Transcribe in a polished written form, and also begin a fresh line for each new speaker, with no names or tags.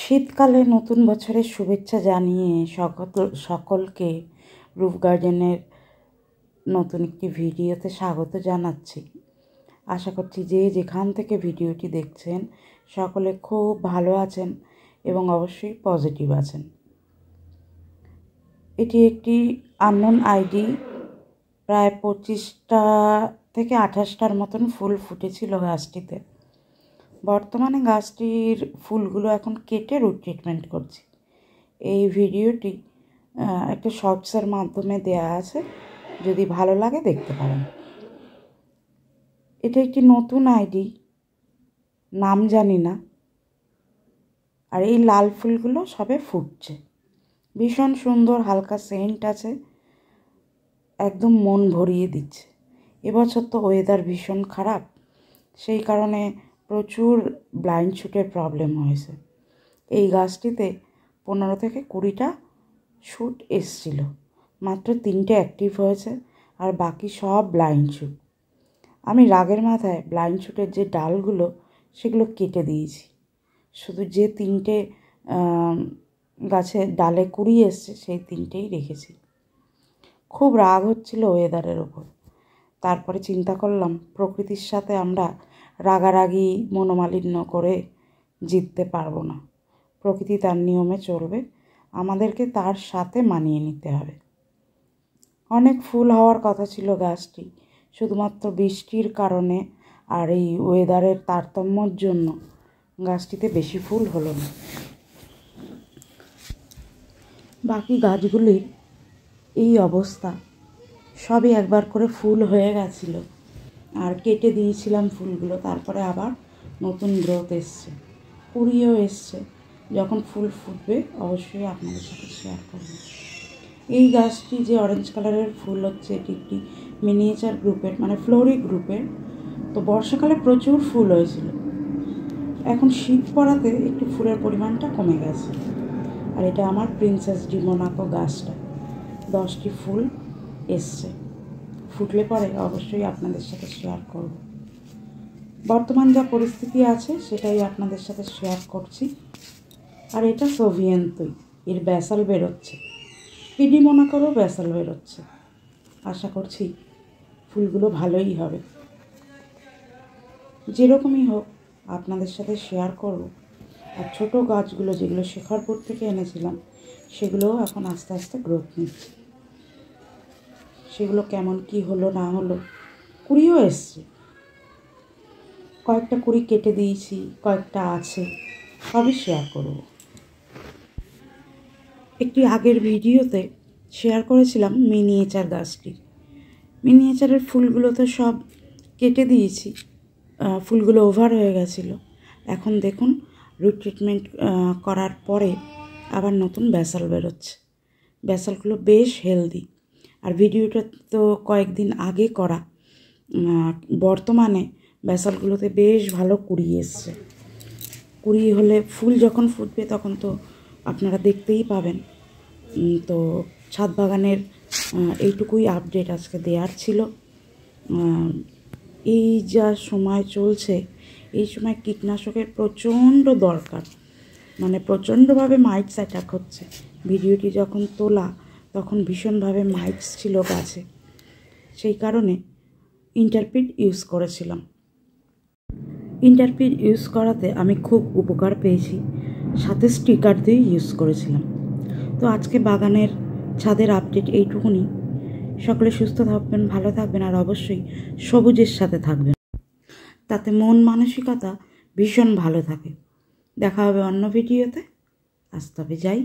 শীতকালে নতুন বছরের শুভেচ্ছা জানিয়ে সকলকে রুফ গার্ডেনের নতুন একটি ভিডিওতে স্বাগত জানাচ্ছি। আশা করছি যে যেখান থেকে ভিডিওটি দেখছেন সকলে খুব ভালো আছেন এবং অবশ্যই পজিটিভ আছেন। এটি একটি আননোন আইডি, প্রায় 25টা থেকে 28টার মতন ফুল ফুটেছিল গাছটিতে। বর্তমানে গাছটির ফুলগুলো এখন কেটে রুট ট্রিটমেন্ট করছি। এই ভিডিওটি একটা শর্টসের মাধ্যমে দেয়া আছে, যদি ভালো লাগে দেখতে পারেন। এটা একটি নতুন আইডি, নাম জানি না। আর এই লাল ফুলগুলো সবে ফুটছে, ভীষণ সুন্দর, হালকা সেন্ট আছে, একদম মন ভরিয়ে দিচ্ছে। এবছর তো ওয়েদার ভীষণ খারাপ, সেই কারণে প্রচুর ব্লাইন্ড শুটের প্রবলেম হয়েছে। এই গাছটিতে 15 থেকে 20টা শুট এসছিল, মাত্র 3টে অ্যাক্টিভ হয়েছে আর বাকি সব ব্লাইন্ড শুট। আমি রাগের মাথায় ব্লাইন্ড শুটের যে ডালগুলো সেগুলো কেটে দিয়েছি, শুধু যে 3টে গাছে ডালে কুড়ি এসছে সেই 3টেই রেখেছি। খুব রাগ হচ্ছিল ওয়েদারের ওপর। তারপরে চিন্তা করলাম প্রকৃতির সাথে আমরা রাগারাগি মনোমালিন্য করে জিততে পারবো না। প্রকৃতি তার নিয়মে চলবে, আমাদেরকে তার সাথে মানিয়ে নিতে হবে। অনেক ফুল হওয়ার কথা ছিল গাছটি, শুধুমাত্র বৃষ্টির কারণে আর এই ওয়েদারের তারতম্যর জন্য গাছটিতে বেশি ফুল হলো না। বাকি গাছগুলির এই অবস্থা, সবই একবার করে ফুল হয়ে গেছিলো আর কেটে দিয়েছিলাম ফুলগুলো। তারপরে আবার নতুন গ্রোথ এসছে, কুড়িও এসছে। যখন ফুল ফুটবে অবশ্যই আপনাদের সাথে শেয়ার করব। এই গাছটি যে অরেঞ্জ কালারের ফুল হচ্ছে, এটি একটি মিনিয়েচার গ্রুপের, মানে ফ্লোরিক গ্রুপের। তো বর্ষাকালে প্রচুর ফুল হয়েছিল, এখন শীত পড়াতে একটু ফুলের পরিমাণটা কমে গেছে। আর এটা আমার প্রিন্সেস ডি মোনাকো গাছটা, 10টি ফুল এসছে। ফুটলে পরে অবশ্যই আপনাদের সাথে শেয়ার করব। বর্তমান যা পরিস্থিতি আছে সেটাই আপনাদের সাথে শেয়ার করছি। আর এটা সোভিয়েন্তই, এর ব্যাসাল বেরোচ্ছে, পিডি মোনাকোরও ব্যাসাল বেরোচ্ছে। আশা করছি ফুলগুলো ভালোই হবে। যেরকমই হোক আপনাদের সাথে শেয়ার করব। আর ছোটো গাছগুলো যেগুলো শেখরপুর থেকে এনেছিলাম সেগুলোও এখন আস্তে আস্তে গ্রোথ নিচ্ছে। সেগুলো কেমন কি হলো না হলো, কুড়িও এসছে। কয়েকটা কুড়ি কেটে দিয়েছি, কয়েকটা আছে, সবই শেয়ার করব। একটি আগের ভিডিওতে শেয়ার করেছিলাম মিনিয়েচার গাছটি। মিনিয়েচারের ফুলগুলো তো সব কেটে দিয়েছি, ফুলগুলো ওভার হয়ে গেছিলো। এখন দেখুন রুট ট্রিটমেন্ট করার পরে আবার নতুন ব্যাসাল বেরোচ্ছে। ব্যাসালগুলো বেশ হেলদি। আর ভিডিওটা তো কয়েকদিন আগে করা, বর্তমানে ব্যাসালগুলোতে বেশ ভালো কুড়ি এসছে। কুড়ি হলে ফুল যখন ফুটবে তখন তো আপনারা দেখতেই পাবেন। তো ছাদ বাগানের এইটুকুই আপডেট আজকে দেওয়ার ছিল। এই যা সময় চলছে, এই সময় কীটনাশকের প্রচণ্ড দরকার, মানে প্রচণ্ডভাবে মাইটস অ্যাটাক হচ্ছে। ভিডিওটি যখন তোলা তখন ভীষণভাবে মাইটস ছিল গাছে, সেই কারণে ইন্টারপিড ইউজ করেছিলাম। ইন্টারপিড ইউজ করাতে আমি খুব উপকার পেয়েছি, সাথে স্টিকার দিয়ে ইউজ করেছিলাম। তো আজকে বাগানের ছাদের আপডেট এইটুকুনি। সকলে সুস্থ থাকবেন, ভালো থাকবেন আর অবশ্যই সবুজের সাথে থাকবেন, তাতে মন মানসিকতা ভীষণ ভালো থাকে। দেখা হবে অন্য ভিডিওতে। আজ তবে যাই।